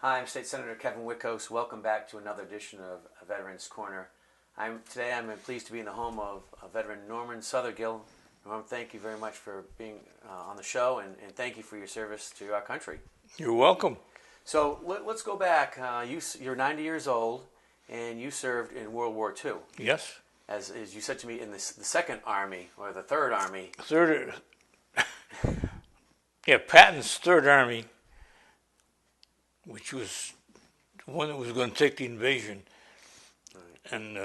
Hi, I'm State Senator Kevin Witkos. Welcome back to another edition of Veterans Corner. Today I'm pleased to be in the home of veteran Norman Southergill. Norm, thank you very much for being on the show, and thank you for your service to our country. You're welcome. So let's go back. You're 90 years old, and you served in World War II. Yes. As you said to me, in the Second Army, or the Third Army. Patton's Third Army, which was the one that was going to take the invasion. Right. And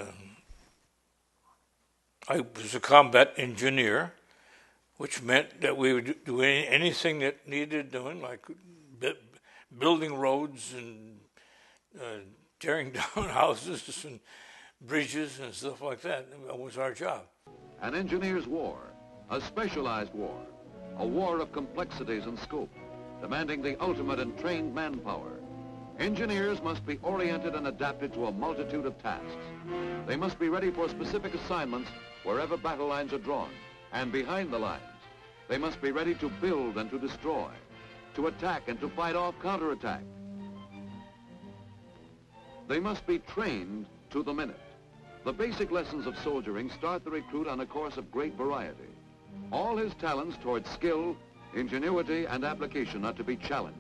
I was a combat engineer, which meant that we would do anything that needed doing, like building roads and tearing down houses and bridges and stuff like that. That was our job. An engineer's war, a specialized war, a war of complexities and scope, demanding the ultimate in trained manpower. Engineers must be oriented and adapted to a multitude of tasks. They must be ready for specific assignments wherever battle lines are drawn and behind the lines. They must be ready to build and to destroy, to attack and to fight off counterattack. They must be trained to the minute. The basic lessons of soldiering start the recruit on a course of great variety. All his talents towards skill, ingenuity, and application are to be challenged.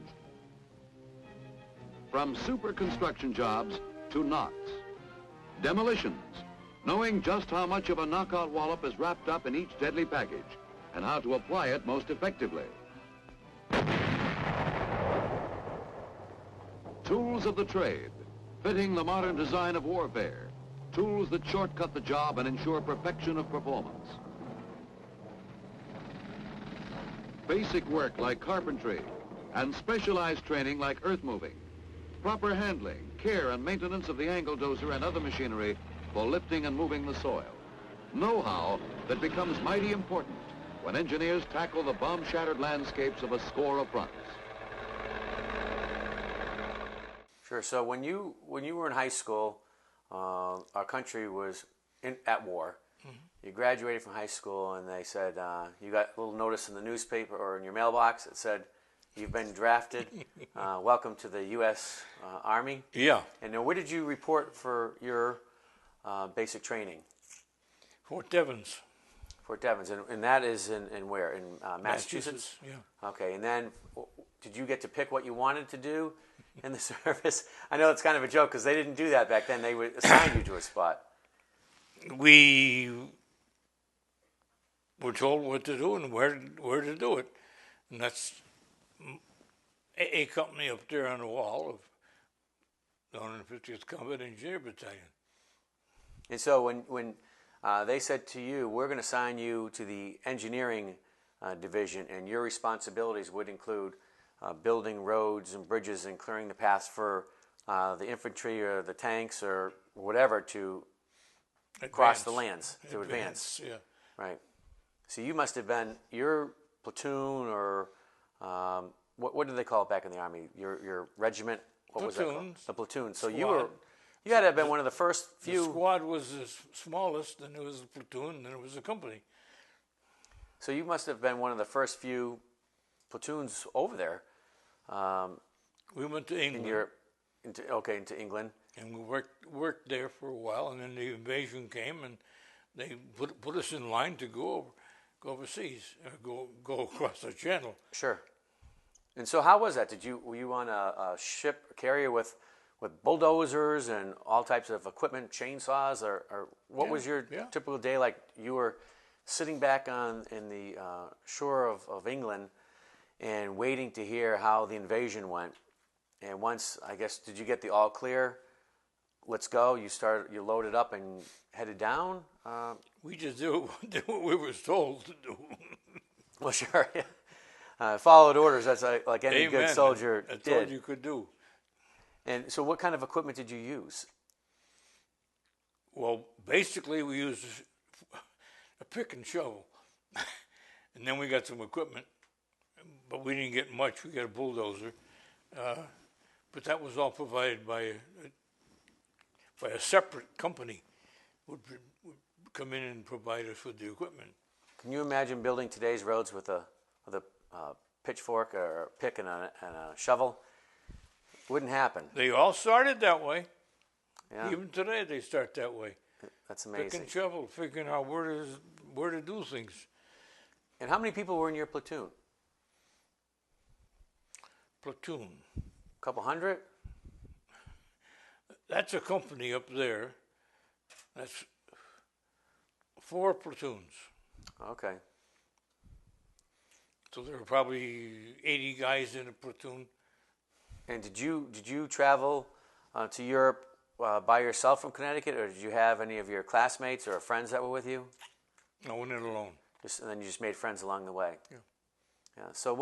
From super construction jobs to knocks, demolitions, knowing just how much of a knockout wallop is wrapped up in each deadly package and how to apply it most effectively. Tools of the trade, fitting the modern design of warfare, tools that shortcut the job and ensure perfection of performance. Basic work like carpentry and specialized training like earth moving. Proper handling, care and maintenance of the angle dozer and other machinery for lifting and moving the soil. Know-how that becomes mighty important when engineers tackle the bomb-shattered landscapes of a score of fronts. Sure. So when you were in high school, our country was at war. Mm-hmm. You graduated from high school, and they said you got a little notice in the newspaper or in your mailbox that said, "You've been drafted. Welcome to the U.S. Army." Yeah. And now, where did you report for your basic training? Fort Devens. Fort Devens, and that is in where? In Massachusetts? Yeah. Okay, and then did you get to pick what you wanted to do in the service? I know it's kind of a joke because they didn't do that back then. They would assign you to a spot. We were told what to do and where to do it. And that's a company up there on the wall of the 150th Combat Engineer Battalion. And so when they said to you, we're going to assign you to the engineering division, and your responsibilities would include building roads and bridges and clearing the paths for the infantry or the tanks or whatever to cross the lands, to advance. Yeah. Right. So you must have been, your platoon or what did they call it back in the Army? Your regiment? What was that called? The platoon. So squad. You had to have been one of the first few. The squad was the smallest, then there was the platoon, and then it was the company. So you must have been one of the first few platoons over there. We went to England. Into England. And we worked there for a while, and then the invasion came, and they put us in line to go overseas, go across the channel. Sure. And so how was that? Were you on a ship, a carrier with bulldozers and all types of equipment, chainsaws, or what was your typical day like? You were sitting back in the shore of England and waiting to hear how the invasion went. And once, I guess, did you get the all clear? Let's go. You loaded up and headed down. We just did what we were told to do. Well, sure. Yeah. Followed orders. That's like any good soldier That's did. all you could do. And so, what kind of equipment did you use? Well, basically, we used a pick and shovel, and then we got some equipment, but we didn't get much. We got a bulldozer, but that was all provided by a separate company. Would come in and provide us with the equipment. Can you imagine building today's roads with a pitchfork or a pick and a shovel? Wouldn't happen. They all started that way. Yeah. Even today, they start that way. That's amazing. Pick and shovel, figuring out where to do things. And how many people were in your platoon? Platoon. A couple hundred? That's a company up there. That's 4 platoons. Okay. So there were probably 80 guys in a platoon. And did you travel to Europe by yourself from Connecticut, or did you have any of your classmates or friends that were with you? I went in alone. And then you just made friends along the way. Yeah. Yeah. So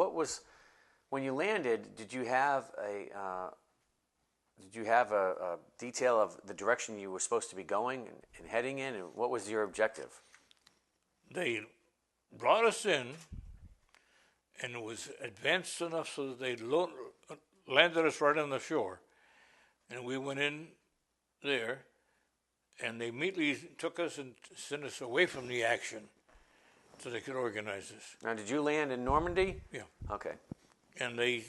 when you landed? Did you have a detail of the direction you were supposed to be going and heading in, and what was your objective? They brought us in, and it was advanced enough so that they landed us right on the shore. And we went in there, and they immediately took us and sent us away from the action so they could organize us. Now, did you land in Normandy? Yeah. Okay. And they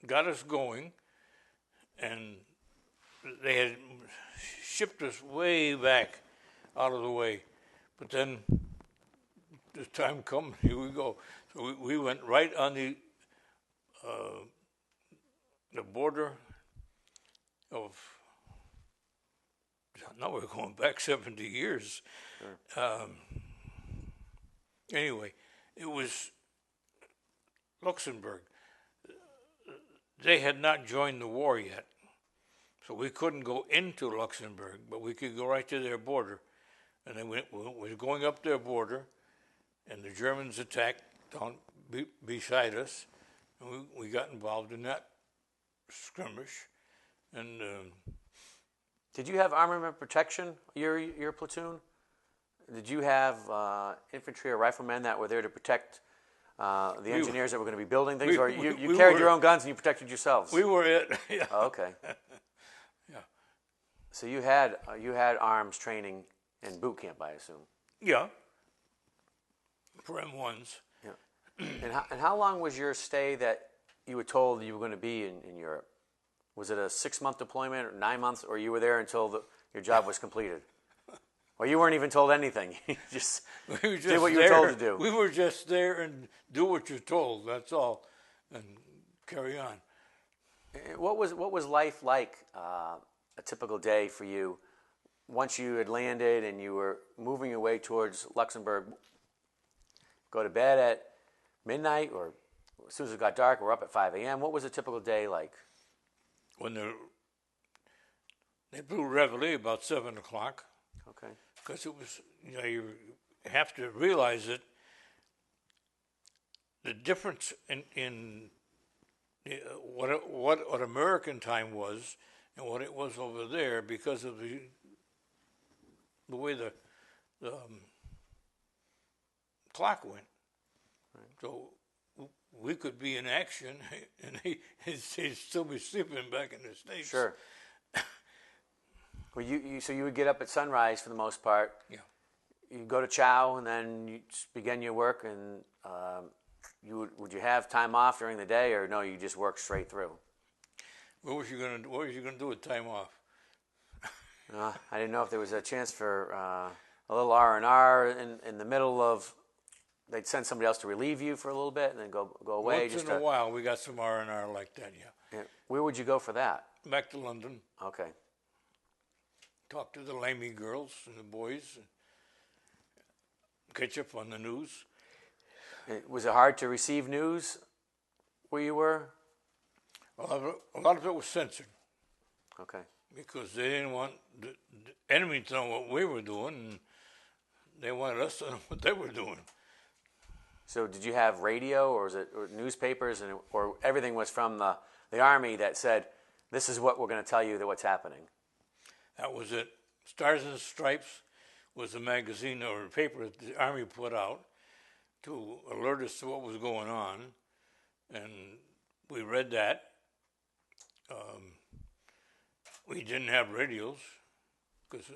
got us going, and they had shipped us way back out of the way. But then the time come, here we go. So we went right on the border of, now we're going back 70 years. Sure. Anyway, it was Luxembourg. They had not joined the war yet, so we couldn't go into Luxembourg, but we could go right to their border. And then we were going up their border, and the Germans attacked down beside us, and we got involved in that skirmish. And did you have armament protection, your platoon? Did you have infantry or riflemen that were there to protect the engineers that were going to be building things, or you carried your own guns and you protected yourselves? We were it. Yeah. Oh, okay. Yeah. So you had arms training in boot camp, I assume. Yeah. For M1s. Yeah. And how long was your stay that you were told you were going to be in Europe? Was it a 6-month deployment, or 9 months, or you were there until your job was completed? Or you weren't even told anything. You just did what you were told to do. We were just there and do what you're told. That's all, and carry on. What was life like? A typical day for you once you had landed and you were moving your way towards Luxembourg. Go to bed at midnight, or as soon as it got dark, we're up at 5 a.m. What was a typical day like? When they blew reveille about 7 o'clock. Okay. Because it was, you have to realize that the difference in what American time was and what it was over there, because of the way the clock went. Right. So we could be in action, and he'd still be sleeping back in the States. Sure. Well, so you would get up at sunrise for the most part. Yeah. You go to chow, and then you begin your work. And would you have time off during the day, or no? You just work straight through. What was you gonna do with time off? I didn't know if there was a chance for a little R&R in the middle of. They'd send somebody else to relieve you for a little bit, and then go away. Once in a while, we got some R&R like that. Yeah. Where would you go for that? Back to London. Okay. Talk to the Lamey girls and the boys, and catch up on the news. Was it hard to receive news where you were? A lot of it was censored. Okay. Because they didn't want the enemy to know what we were doing, and they wanted us to know what they were doing. So did you have radio, or was it newspapers, or everything was from the Army that said, this is what we're going to tell you, that what's happening? That was it. Stars and Stripes was a magazine or a paper that the Army put out to alert us to what was going on, and we read that. We didn't have radios, because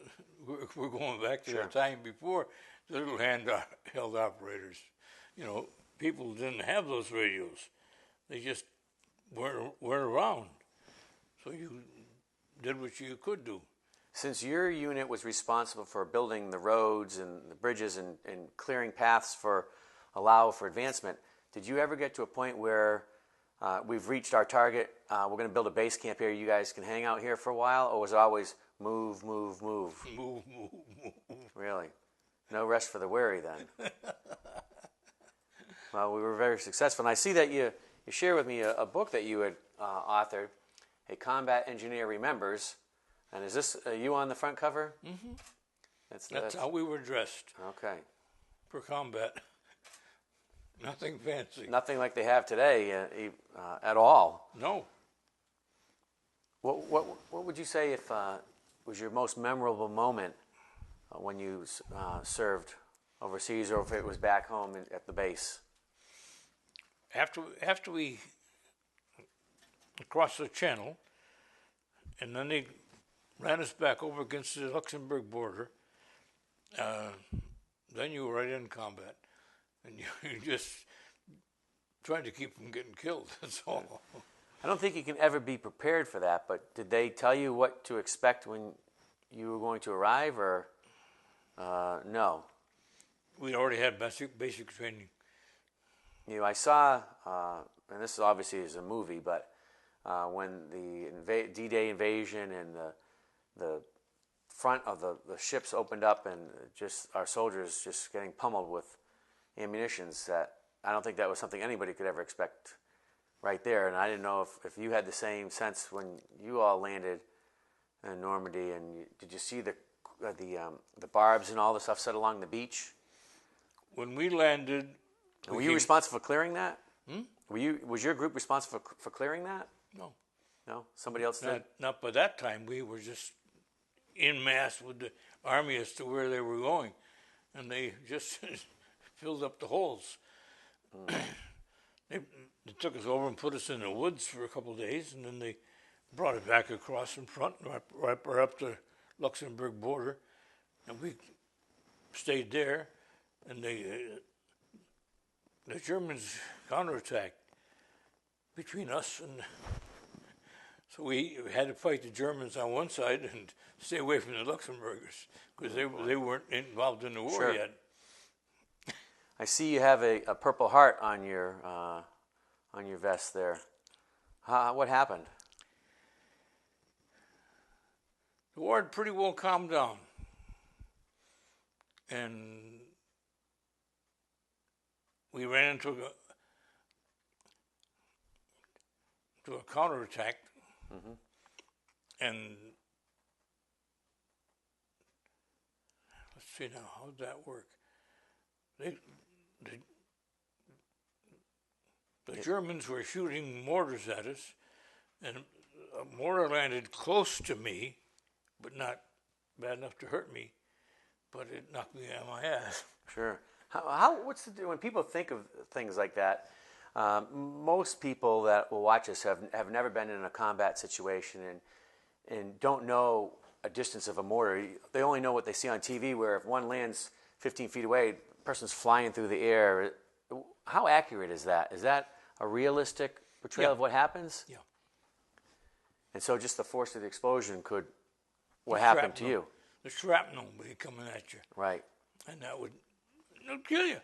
we're going back to the time before the little handheld operators. People didn't have those radios. They just weren't around. So you did what you could do. Since your unit was responsible for building the roads and the bridges and clearing paths allow for advancement, did you ever get to a point where we've reached our target, we're going to build a base camp here, you guys can hang out here for a while, or was it always move, move, move? Move, move, move. Really? No rest for the weary then. Well, we were very successful. And I see that you share with me a book that you had authored, A Combat Engineer Remembers. And is this you on the front cover? Mm-hmm. That's how we were dressed. Okay. For combat. Nothing fancy. Nothing like they have today at all. No. What would you say if was your most memorable moment when you served overseas, or if it was back home at the base? After we crossed the channel, and then they ran us back over against the Luxembourg border, then you were right in combat. And you just trying to keep from getting killed, that's all. I don't think you can ever be prepared for that, but did they tell you what to expect when you were going to arrive, or no? We already had basic training. You know, I saw, and this obviously is a movie, but when the D-Day invasion and the front of the ships opened up and just our soldiers just getting pummeled with ammunitions, that I don't think that was something anybody could ever expect right there. And I didn't know if you had the same sense when you all landed in Normandy, and did you see the barbs and all the stuff set along the beach? When we landed... Were you responsible for clearing that? Hmm? Was your group responsible for clearing that? No. No? Somebody else did? Not by that time. We were just in mass with the army as to where they were going. And they just filled up the holes. They took us over and put us in the woods for a couple of days, and then they brought it back across in front, right up the Luxembourg border. And we stayed there, and the Germans counterattacked between us, and so we had to fight the Germans on one side and stay away from the Luxembourgers, because they weren't involved in the war yet. I see you have a Purple Heart on your vest there. What happened? The war had pretty well calmed down, and we ran into a counterattack, and let's see now, how did that work? The Germans were shooting mortars at us, and a mortar landed close to me, but not bad enough to hurt me, but it knocked me on my ass. Sure. When people think of things like that, most people that will watch us have never been in a combat situation and don't know a distance of a mortar. They only know what they see on TV, where if one lands 15 feet away, the person's flying through the air. How accurate is that? Is that a realistic portrayal of what happens? Yeah. And so just the force of the explosion could happen to you. The shrapnel would be coming at you. Right. And that would kill you.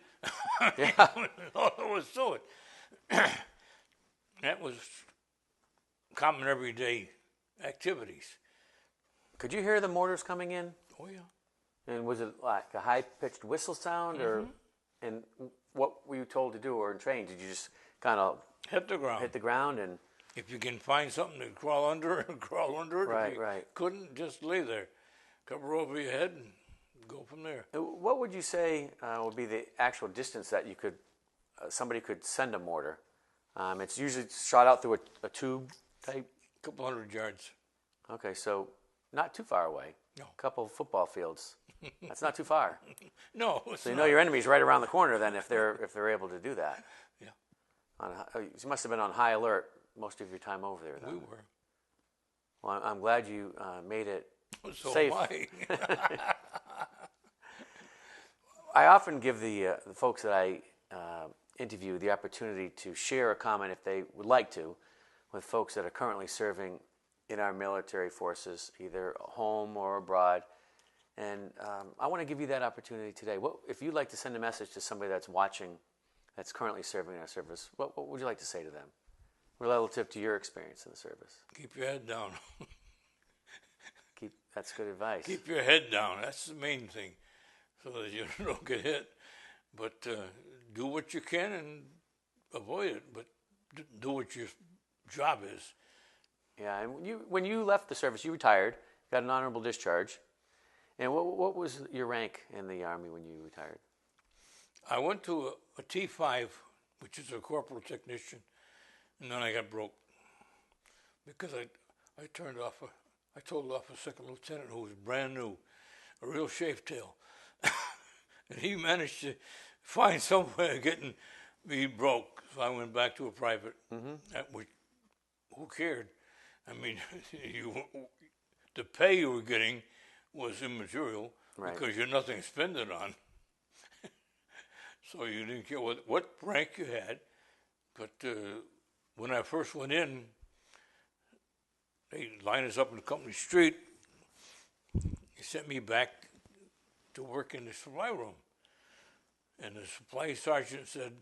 Yeah. All there was to it. That was common everyday activities. Could you hear the mortars coming in? Oh, yeah. And was it like a high-pitched whistle sound, and what were you told to do or trained? Did you just kind of hit the ground? And if you can find something to crawl under it, crawl under it. Right, if you right. couldn't, just lay there, cover over your head, and go from there. What would you say would be the actual distance that you could somebody could send a mortar? It's usually shot out through a tube type. A couple 100 yards. Okay, so not too far away. No. A couple football fields. That's not too far. No. So you know your enemy's right around the corner then if they're able to do that. Yeah. You must have been on high alert most of your time over there, though. We were. Well, I'm glad you made it So safe. am I. I often give the folks that I interview the opportunity to share a comment if they would like to. with folks that are currently serving in our military forces, either home or abroad. And I want to give you that opportunity today. If you'd like to send a message to somebody that's watching, that's currently serving in our service, what would you like to say to them relative to your experience in the service? Keep your head down. That's good advice. Keep your head down. That's the main thing, so that you don't get hit. But do what you can and avoid it. But do what your job is. Yeah, and when you left the service, you retired, got an honorable discharge. And what was your rank in the Army when you retired? I went to a T5, which is a corporal technician, and then I got broke because I told off a second lieutenant who was brand new, a real shave tail, and he managed to find some way of getting me broke. So I went back to a private. Who cared? I mean, the pay you were getting was immaterial, right, because you're nothing to spend it on. So you didn't care what rank you had. But when I first went in, they lined us up in the company street. He sent me back to work in the supply room. And the supply sergeant said,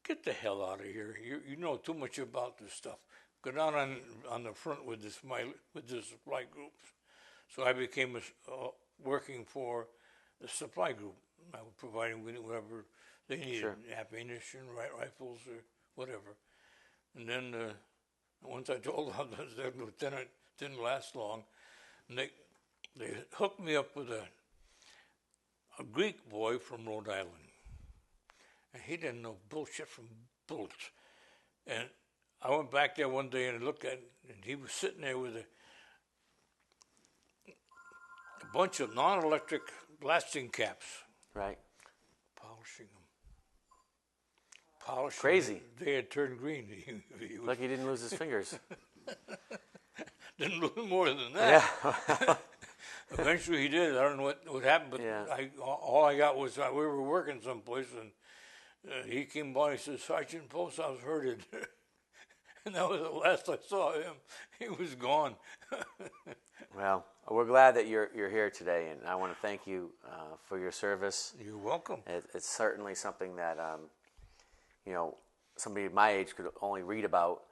"Get the hell out of here. You know too much about this stuff. Go down on the front with the supply groups." So I became working for the supply group. I was providing whatever they needed, sure, ammunition, rifles, or whatever. And then once I told them that lieutenant didn't last long, and they hooked me up with a Greek boy from Rhode Island. And he didn't know bullshit from bullets. And I went back there one day and looked at it, and he was sitting there with a bunch of non-electric blasting caps. Right. Polishing them. Polishing Crazy. Them. They had turned green. Like he didn't lose his fingers. Didn't lose more than that. Yeah. Eventually he did. I don't know what happened, but yeah, all I got was we were working someplace, and he came by and said, "Sergeant Post, I was hurted." And that was the last I saw him. He was gone. Well, we're glad that you're here today, and I want to thank you for your service. You're welcome. It's certainly something that somebody my age could only read about,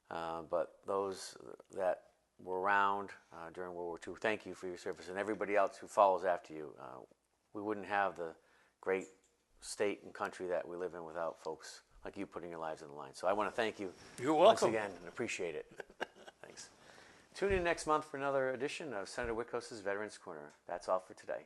but those that were around during World War II, thank you for your service, and everybody else who follows after you. We wouldn't have the great state and country that we live in without folks like you putting your lives on the line. So I want to thank you. You're welcome. Once again, and appreciate it. Thanks. Tune in next month for another edition of Senator Witkos' Veterans Corner. That's all for today.